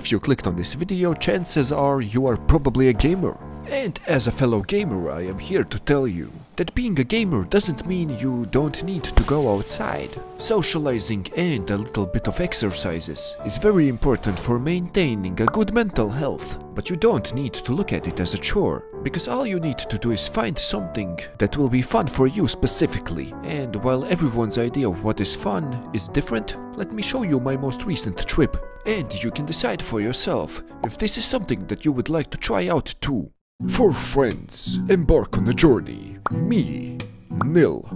if you clicked on this video, chances are you are probably a gamer. And as a fellow gamer, I am here to tell you that being a gamer doesn't mean you don't need to go outside. Socializing and a little bit of exercises is very important for maintaining a good mental health, but you don't need to look at it as a chore, because all you need to do is find something that will be fun for you specifically. And while everyone's idea of what is fun is different, let me show you my most recent trip, and you can decide for yourself if this is something that you would like to try out too. 4 friends embark on a journey. Me, Nil,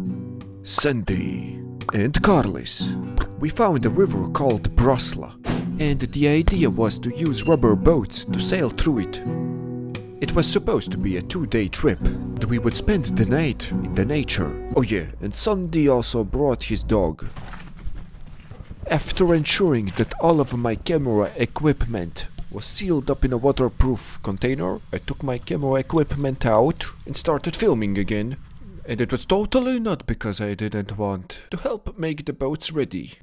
Sandy, and Carlis. We found a river called Brasla, and the idea was to use rubber boats to sail through it. It was supposed to be a 2-day trip, and we would spend the night in the nature. Oh yeah, and Sandy also brought his dog. After ensuring that all of my camera equipment was sealed up in a waterproof container, I took my camera equipment out and started filming again. And it was totally not because I didn't want to help make the boats ready.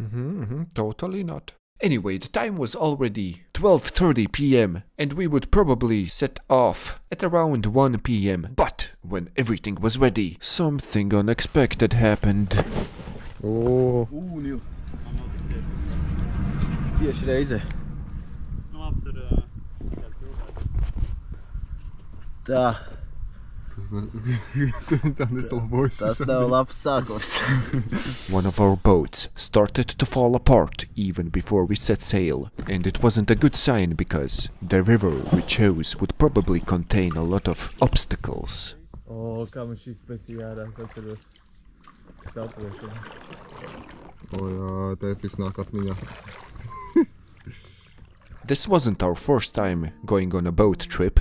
Totally not. Anyway, the time was already 12:30 p.m. and we would probably set off at around 1 p.m. But when everything was ready, something unexpected happened. Oh. Neil. Eerste reizen. Tā. Tas nav labs sākums. One of our boats started to fall apart even before we set sail, and it wasn't a good sign because the river we chose would probably contain a lot of obstacles. O, kā man šis spēcīgi ārā, es atceros. Tāpēšana. O jā, tētis nāk atmiņā. This wasn't our first time going on a boat trip,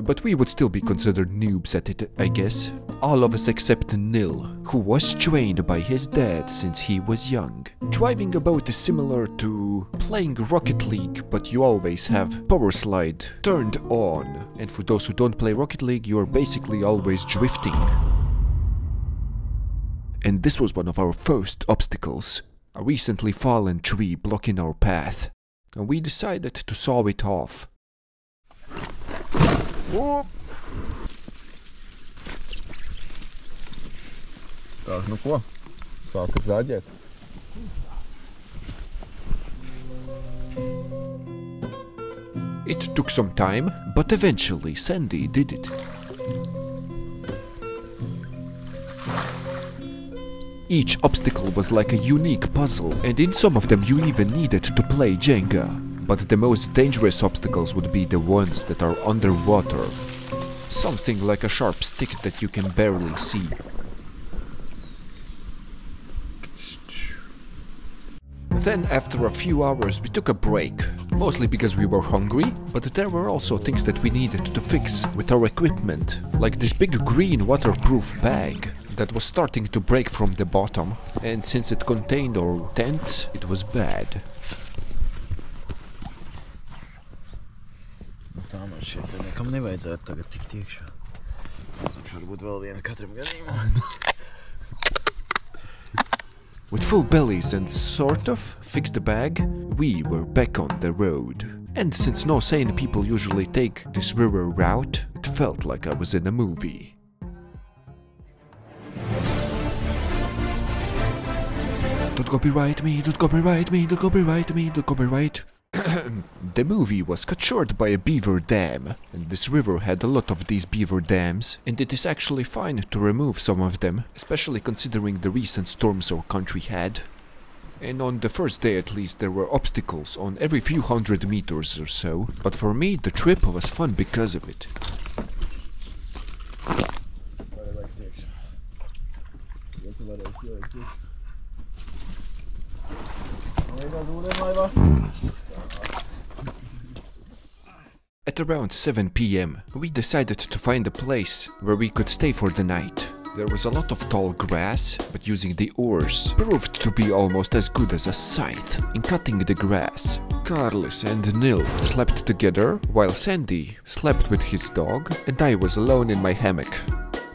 but we would still be considered noobs at it, I guess. All of us except Nil, who was trained by his dad since he was young. Driving a boat is similar to playing Rocket League, but you always have power slide turned on. And for those who don't play Rocket League, you're basically always drifting. And this was one of our first obstacles, a recently fallen tree blocking our path. And we decided to saw it off. O! Tā, nu ko? Sākat zaģēt? It took some time, but eventually Sandy did it. Each obstacle was like a unique puzzle, and in some of them you even needed to play Jenga. But the most dangerous obstacles would be the ones that are underwater. Something like a sharp stick that you can barely see. Then after a few hours we took a break, mostly because we were hungry, but there were also things that we needed to fix with our equipment, like this big green waterproof bag that was starting to break from the bottom, and since it contained our tents, it was bad. Tā man šeit nekam nevajadzētu tagad tikt iekšā. Mums varbūt vēl viena katram gadījumā. With full bellies and sort of fixed the bag, we were back on the road. And since no sane people usually take this river route, it felt like I was in a movie. Don't copyright me, don't copyright me, don't copyright me, don't copyright. The movie was cut short by a beaver dam, and this river had a lot of these beaver dams, and it is actually fine to remove some of them, especially considering the recent storms our country had. And on the first day at least there were obstacles on every few hundred meters or so, but for me the trip was fun because of it. At around 7 p.m, we decided to find a place where we could stay for the night. There was a lot of tall grass, but using the oars proved to be almost as good as a scythe in cutting the grass. Carlis and Nil slept together, while Sandy slept with his dog, and I was alone in my hammock.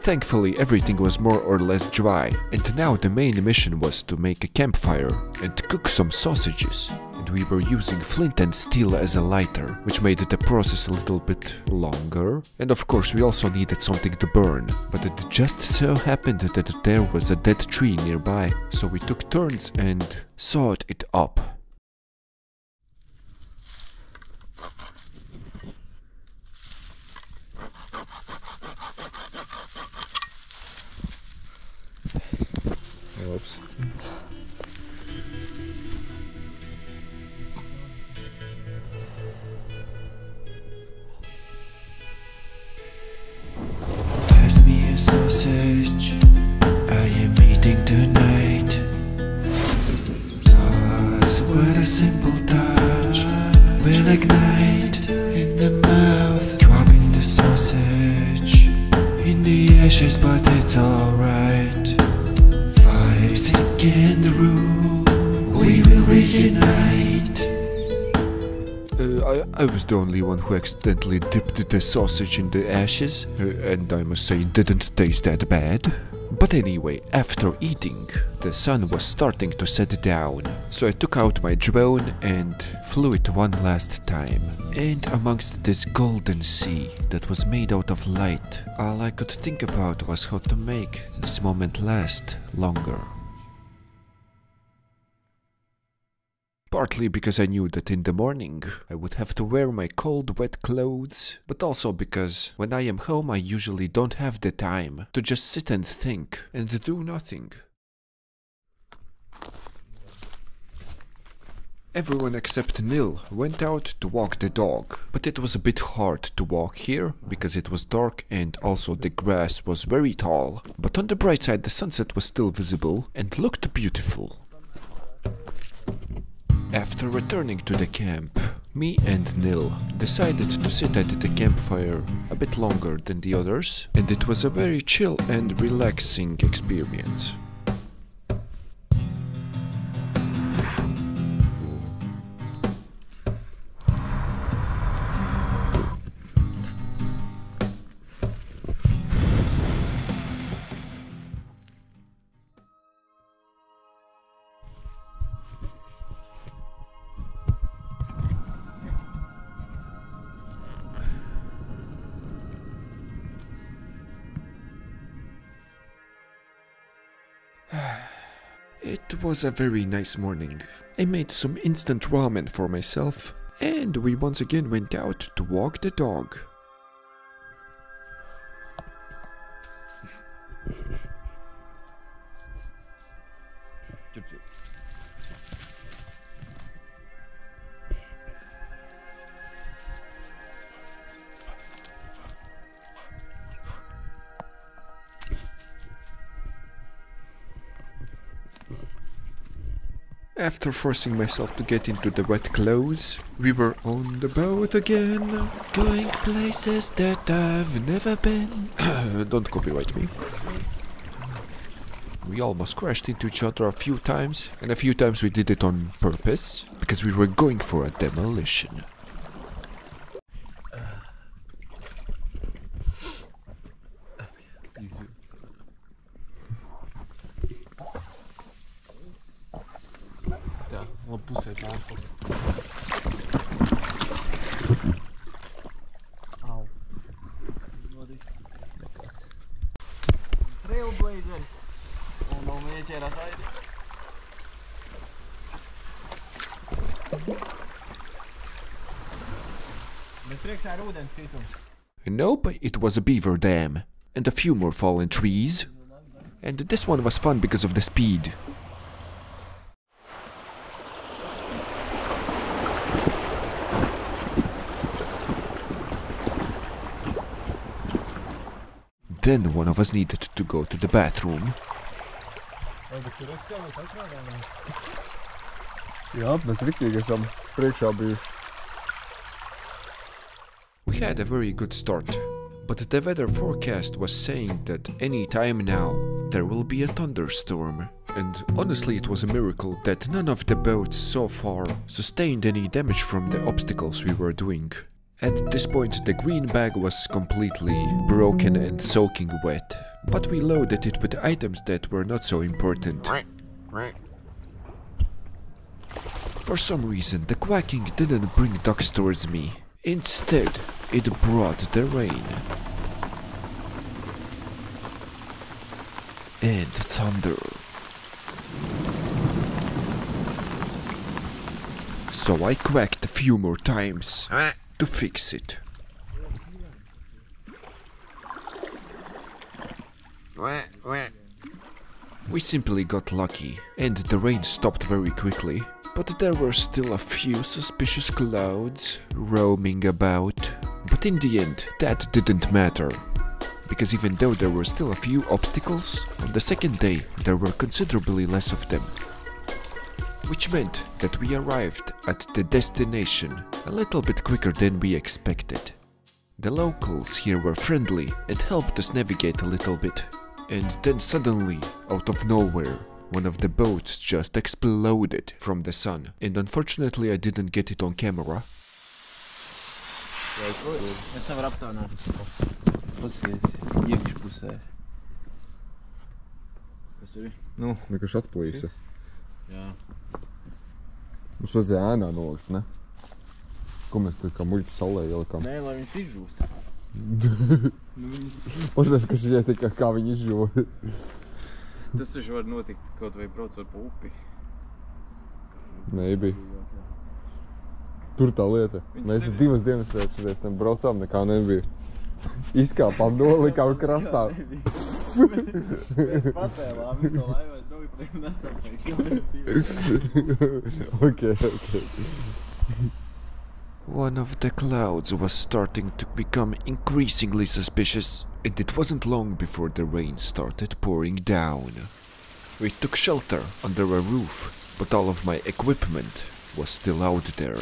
Thankfully, everything was more or less dry, and now the main mission was to make a campfire and cook some sausages. And we were using flint and steel as a lighter, which made the process a little bit longer. And of course, we also needed something to burn, but it just so happened that there was a dead tree nearby, so we took turns and sawed it up. Oops. Pass me a sausage, I am eating tonight. Sauce, what a simple touch, will ignite in the mouth. Dropping the sausage in the ashes, but it's alright. 5-second rule, we will reunite. I was the only one who accidentally dipped the sausage in the ashes, and I must say it didn't taste that bad. But anyway, after eating, the sun was starting to set down, so I took out my drone and flew it one last time. And amongst this golden sea that was made out of light, all I could think about was how to make this moment last longer. Partly because I knew that in the morning I would have to wear my cold wet clothes, but also because when I am home I usually don't have the time to just sit and think and do nothing. Everyone except Nil went out to walk the dog, but it was a bit hard to walk here because it was dark and also the grass was very tall. But on the bright side the sunset was still visible and looked beautiful. After returning to the camp, me and Nil decided to sit at the campfire a bit longer than the others, and it was a very chill and relaxing experience. It was a very nice morning. I made some instant ramen for myself, and we once again went out to walk the dog. After forcing myself to get into the wet clothes, we were on the boat again, going places that I've never been. Don't copyright me. We almost crashed into each other a few times, and a few times we did it on purpose, because we were going for a demolition. Pusēt ārpus. Au. Trailblazer. Un nav ieķērās airs. Bet priekšā ir ūdens kritums. Nope, it was a beaver dam, and a few more fallen trees. And this one was fun because of the speed. Then one of us needed to go to the bathroom. Jā, mēs riktīgi esam priekšā bijuši. We had a very good start, but the weather forecast was saying that any time now there will be a thunderstorm. And honestly it was a miracle that none of the boats so far sustained any damage from the obstacles we were doing. At this point the green bag was completely broken and soaking wet, but we loaded it with items that were not so important. For some reason the quacking didn't bring ducks towards me. Instead, it brought the rain. And thunder. So I quacked a few more times to fix it. We simply got lucky, and the rain stopped very quickly, but there were still a few suspicious clouds roaming about. But in the end, that didn't matter, because even though there were still a few obstacles, on the second day there were considerably less of them. Which meant that we arrived at the destination a little bit quicker than we expected. The locals here were friendly and helped us navigate a little bit. And then suddenly, out of nowhere, one of the boats just exploded from the sun. And unfortunately I didn't get it on camera. Es nevaru aptaunāt. Pasies, iekš pusē. Kas tur ir? Nu, nekas atplīsa. Jā. Mums vajadzēja ēnā nolikt, ne? Ko mēs tur kā muļķi saulē ielikām? Nē, lai viņas izžūst. Pastāst, kas ietika, kā viņi izžūva. Tas taču var notikt kaut vai braucot pa upi. Maybe. Tur tā lieta. Mēs 2 dienas pēc tam braucām, nekā nebija. Izkāpām, nolikām krastā. Mēs pacēlām, to laivais braucam nesam. Okay. One of the clouds was starting to become increasingly suspicious, and it wasn't long before the rain started pouring down. We took shelter under a roof, but all of my equipment was still out there.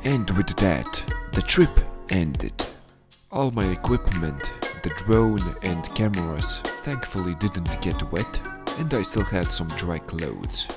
And with that, the trip ended. All my equipment, the drone and cameras, thankfully didn't get wet, and I still had some dry clothes.